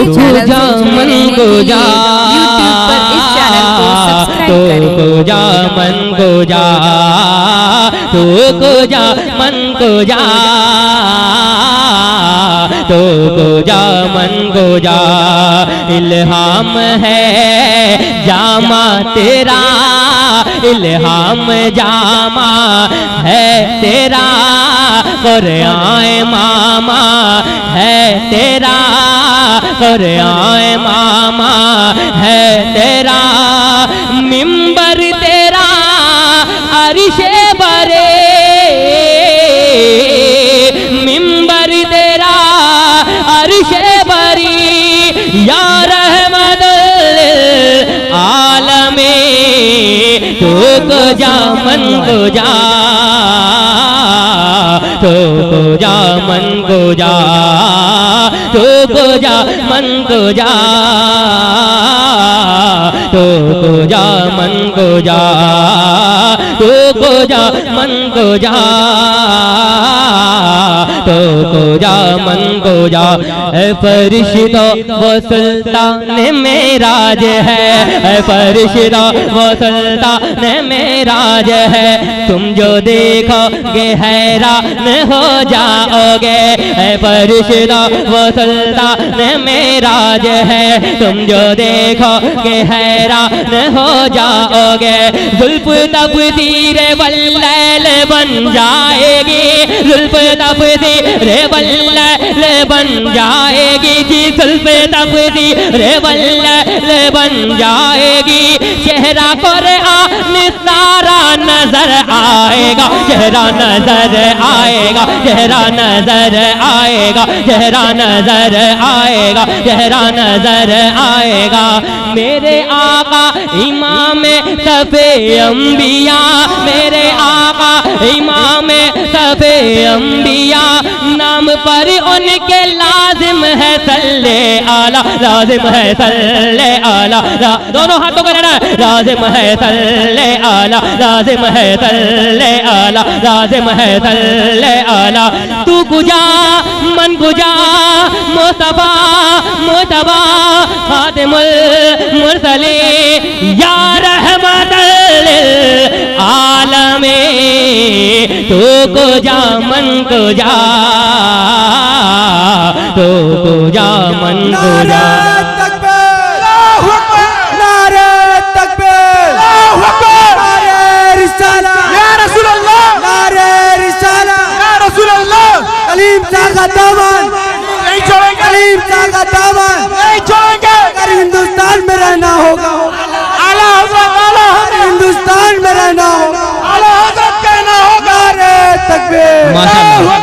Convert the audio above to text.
इस चैनल से जुड़ने के लिए यूट्यूब पर इस चैनल को सब्सक्राइब करें। को जा मन को जा, तो को जा मन को जा, तो को जा मन को जा। इल्हाम है जामा तेरा, इल्हाम जामा है तेरा, कुरान मामा है तेरा, कुरान मामा है तेरा। मिंबर तेरा अरिशे बरे, मिंबर तेरा अरिशे बरी, या रहमतुल आलमी, तो को जा मन को जा, तो को जा मन को जा, तो को जा मन को जा, तो को जा मन को जा, तो को जा मन को जा, तो को जा मन को जा। फरिश्ता वो सुल्तान मेराज है, फरिश्ता वो सुल्तान मेराज है, तुम जो देखोगे हैरान हो जाओगे। फरिश्ता वो सुल्तान मेराज है, तुम जो देखोगे हैरान हो जाओगे। जुल्फ तफसीर वल्लैल बन जाएगी, जुल्फ तफसीर वल्लैल बन जाएगी जी, जुल्फ तफसीर वल्लैल बन जाएगी। चेहरा कुरान सारा नजर आएगा, चेहरा नजर आएगा, चेहरा नजर आएगा, चेहरा नजर आएगा, चेहरा नजर आएगा। मेरे आका इमाम सफे अंबिया, मेरे आका इमाम सफे अंबिया, नाम पर उनके लाजिम है सल्ले आला, लाजिम है सल्ले आला, दोनों हाथों को लेना, लाजिम है सल्ले आला, लाजिम है सल्ले आला, लाजिम है सल्ले आला। तू गुजा मन गुजा, मुस्तफा मुस्तफा खातिमुल मुरसलीन, या रहमतुल आलमी, तो को जा मन को जा, तो को जा मन को जा। अगर हिंदुस्तान में रहना होगा, हिंदुस्तान में रहना होगा, कहना होगा। नारे तकबीर।